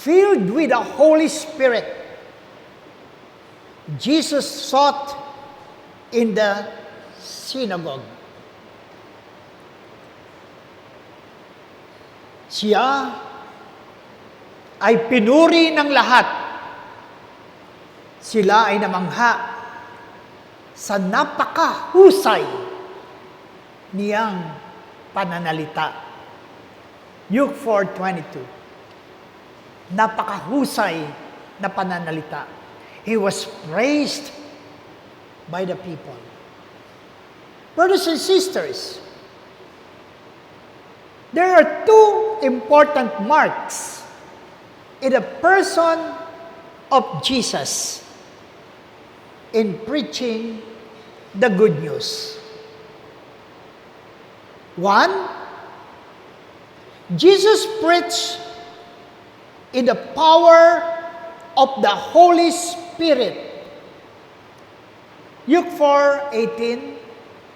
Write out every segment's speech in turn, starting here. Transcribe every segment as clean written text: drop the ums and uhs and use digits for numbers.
filled with the Holy Spirit, Jesus taught in the synagogue. Siya ay pinuri ng lahat. Sila ay namangha sa napakahusay niyang pananalita. Luke 4:22. Napakahusay na pananalita. He was praised by the people. Brothers and sisters, there are two important marks in the person of Jesus in preaching the good news. One, Jesus preached in the power of the Holy Spirit. Luke 4:18,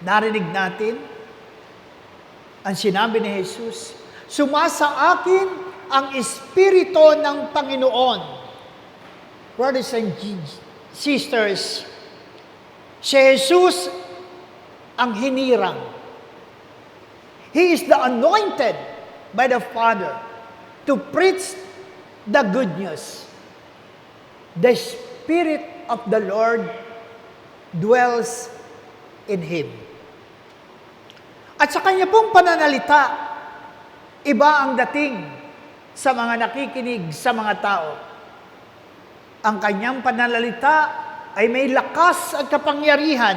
narinig natin ang sinabi ni Jesus, "Sumasa akin ang Espiritu ng Panginoon." Brothers and sisters, si Jesus ang hinirang. He is the anointed by the Father to preach the good news. The Spirit of the Lord dwells in Him. At sa Kanya pong pananalita, iba ang dating sa mga nakikinig sa mga tao. Ang Kanyang pananalita ay may lakas at kapangyarihan,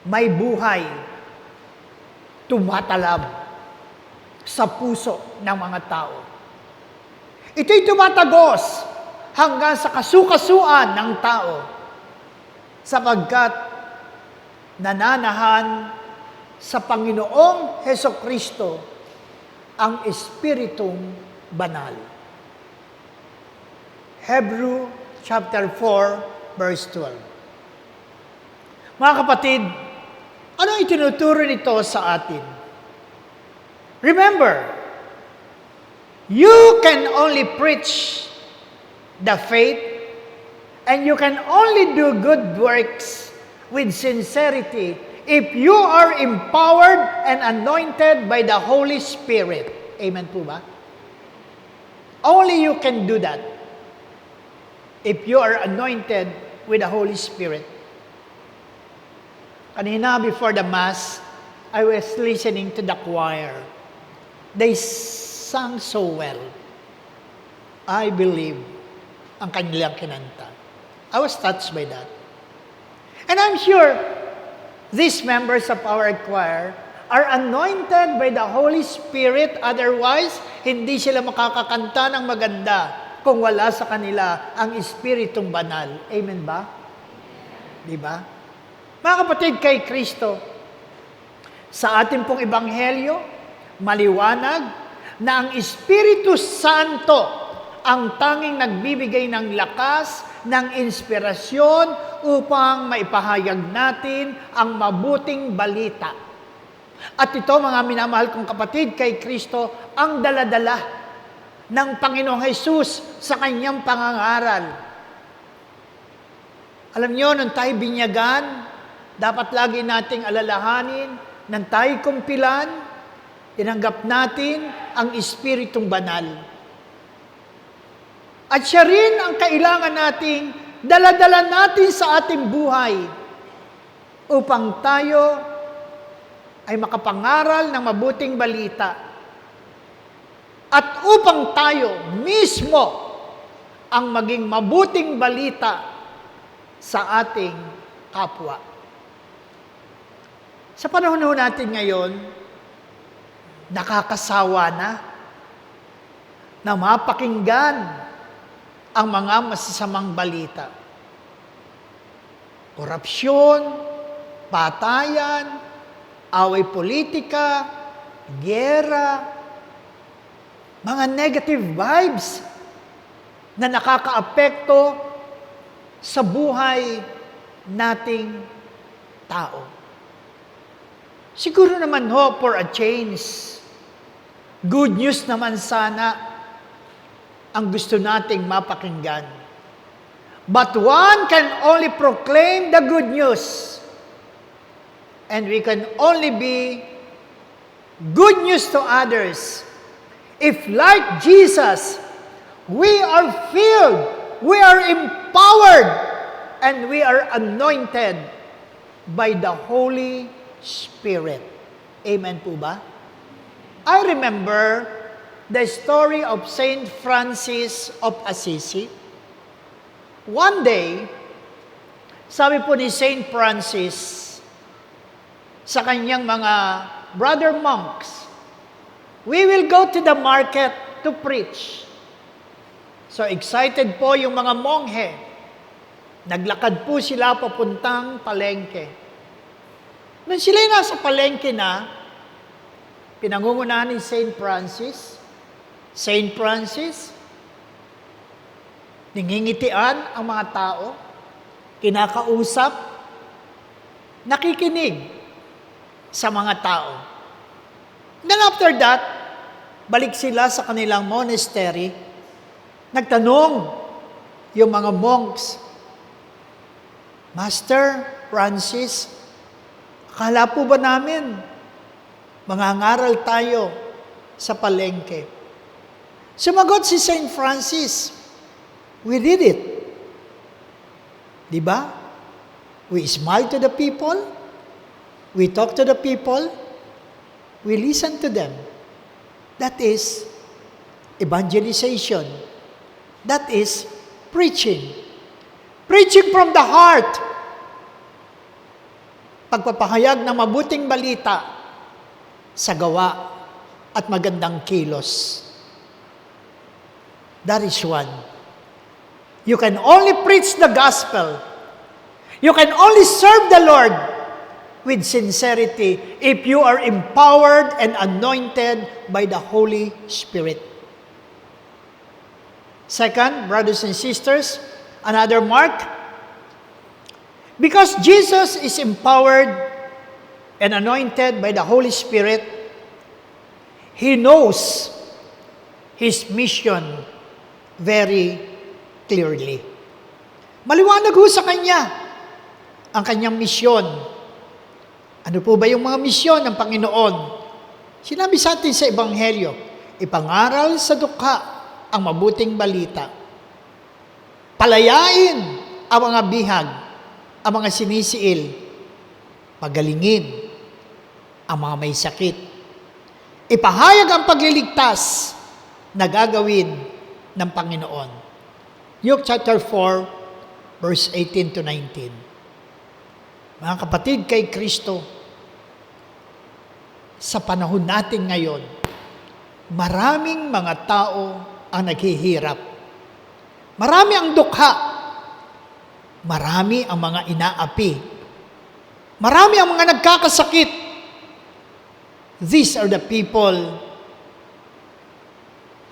may buhay, tumatalab sa puso ng mga tao. Ito'y tumatagos hanggang sa kasukasuan ng tao sapagkat nananahan sa Panginoong Hesukristo ang Espiritong Banal. Hebrew chapter 4, verse 12. Mga kapatid, ano itinuturo nito sa atin? Remember, you can only preach the faith and you can only do good works with sincerity if you are empowered and anointed by the Holy Spirit. Amen po ba? Only you can do that if you are anointed with the Holy Spirit. Kanina before the Mass, I was listening to the choir. They sang so well. I believe ang kanilang kinanta. I was touched by that. And I'm sure these members of our choir are anointed by the Holy Spirit. Otherwise, hindi sila makakakanta ng maganda kung wala sa kanila ang Espiritong Banal. Amen ba? Di ba? Mga kapatid, kay Kristo, sa ating pong Ebanghelyo, maliwanag na ang Espiritu Santo ang tanging nagbibigay ng lakas, ng inspirasyon upang maipahayag natin ang mabuting balita. At ito, mga minamahal kong kapatid, kay Kristo, ang daladala ng Panginoong Jesus sa kanyang pangangaral. Alam niyo, nung tayo binyagan, dapat lagi nating alalahanin, nang tayo kumpilan, tinanggap natin ang Espiritong Banal. At siya rin ang kailangan nating dala-dala natin sa ating buhay upang tayo ay makapangaral ng mabuting balita at upang tayo mismo ang maging mabuting balita sa ating kapwa. Sa panahon natin ngayon, nakakasawa na mapakinggan ang mga masasamang balita. Korupsyon, patayan, away politika, giyera, mga negative vibes na nakakaapekto sa buhay nating tao. Siguro naman for a change, good news naman sana ang gusto nating mapakinggan. But one can only proclaim the good news. And we can only be good news to others if, like Jesus, we are filled, we are empowered, and we are anointed by the Holy Spirit. Amen po ba? I remember the story of Saint Francis of Assisi. One day, sabi po ni Saint Francis sa kanyang mga brother monks, we will go to the market to preach. So excited po yung mga monghe. Naglakad po sila papuntang palengke. Nung sila'y nasa palengke na, pinangungunahan ni Saint Francis, nangingitian ang mga tao, kinakausap, nakikinig sa mga tao. Then after that, balik sila sa kanilang monastery, nagtanong yung mga monks, Master Francis, akala po ba namin mangangaral tayo sa palengke? Sumagot si Saint Francis, we did it. Diba? We smile to the people, we talk to the people, we listen to them. That is evangelization. That is preaching. Preaching from the heart. Pagpapahayag ng mabuting balita sa gawa at magandang kilos. That is one. You can only preach the gospel. You can only serve the Lord with sincerity if you are empowered and anointed by the Holy Spirit. Second, brothers and sisters, another mark, because Jesus is empowered and anointed by the Holy Spirit, He knows His mission very clearly. Maliwanag ho sa Kanya ang Kanyang misyon. Ano po ba yung mga misyon ng Panginoon? Sinabi sa atin sa Ebanghelyo, ipangaral sa dukha ang mabuting balita. Palayain ang mga bihag, ang mga sinisiil. Pagalingin ang mga may sakit. Ipahayag ang pagliligtas na gagawin ng Panginoon. Luke chapter 4, verse 18 to 19. Mga kapatid kay Kristo, sa panahon natin ngayon, maraming mga tao ang naghihirap. Marami ang dukha. Marami ang mga inaapi. Marami ang mga nagkakasakit. These are the people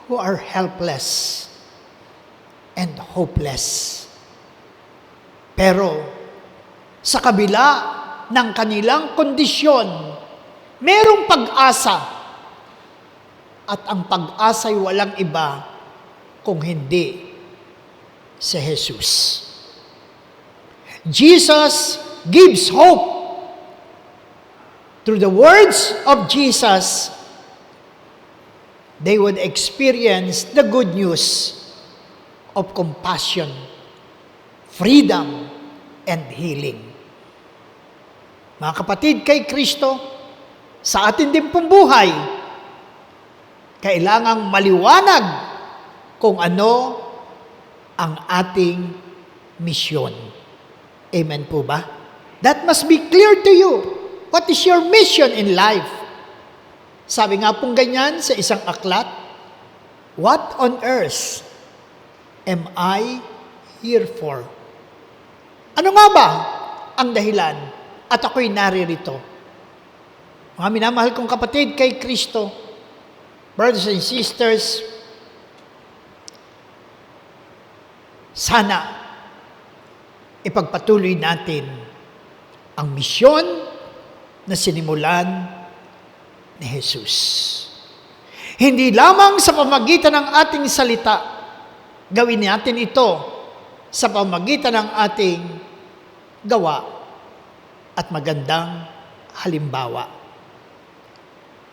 who are helpless and hopeless. Pero, sa kabila ng kanilang kondisyon, merong pag-asa. At ang pag-asa'y walang iba kung hindi si Jesus. Jesus gives hope. Through the words of Jesus, they would experience the good news of compassion, freedom, and healing. Mga kapatid kay Kristo, sa atin din pong buhay, kailangang maliwanag kung ano ang ating misyon. Amen po ba? That must be clear to you. What is your mission in life? Sabi nga pong ganyan sa isang aklat, what on earth am I here for? Ano nga ba ang dahilan at ako'y naririto? Mga minamahal kong kapatid kay Kristo, brothers and sisters, sana ipagpatuloy natin ang misyon na sinimulan ni Jesus. Hindi lamang sa pamagitan ng ating salita, Gawin natin ito sa pamagitan ng ating gawa at magandang halimbawa.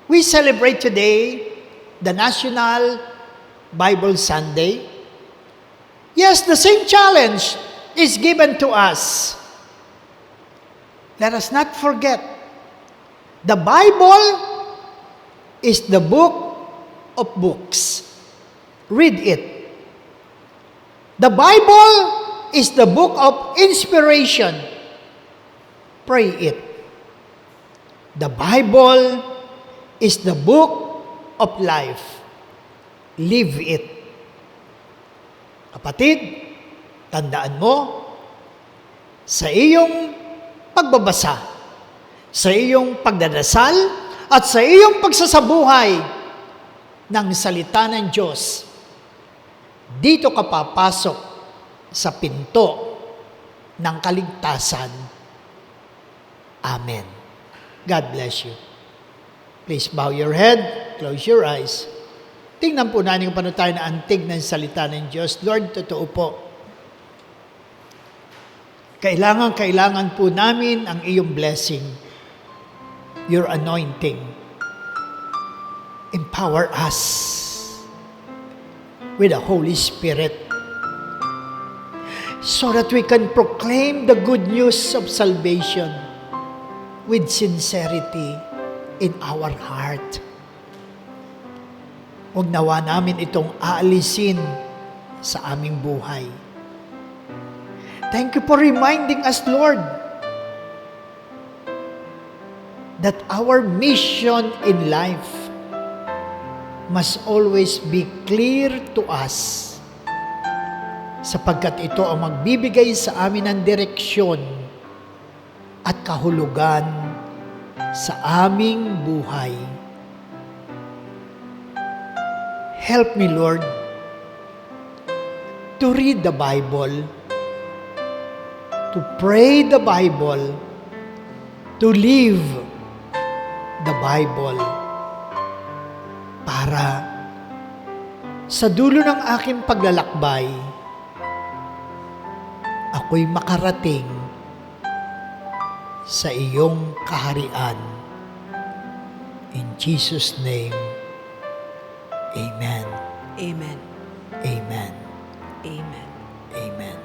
We celebrate today the National Bible Sunday. Yes, the same challenge is given to us. Let us not forget, the Bible is the book of books. Read it. The Bible is the book of inspiration. Pray it. The Bible is the book of life. Live it. Kapatid, tandaan mo, sa iyong pagbabasa, sa iyong pagdadasal, at sa iyong pagsasabuhay ng salita ng Diyos, dito ka papasok sa pinto ng kaligtasan. Amen. God bless you. Please bow your head, close your eyes. Tingnan po natin kung paano tayo naantig ng salita ng Diyos. Lord, totoo po. Kailangan po namin ang iyong blessing, your anointing. Empower us with the Holy Spirit so that we can proclaim the good news of salvation with sincerity in our heart. Huwag nawa namin itong aalisin sa aming buhay. Thank you for reminding us, Lord, that our mission in life must always be clear to us, sapagkat ito ang magbibigay sa amin ng direksyon at kahulugan sa aming buhay. Help me, Lord, to read the Bible, to pray the Bible, to live the Bible, para sa dulo ng aking paglalakbay, ako'y makarating sa iyong kaharian. In Jesus' name, Amen. Amen. Amen. Amen. Amen.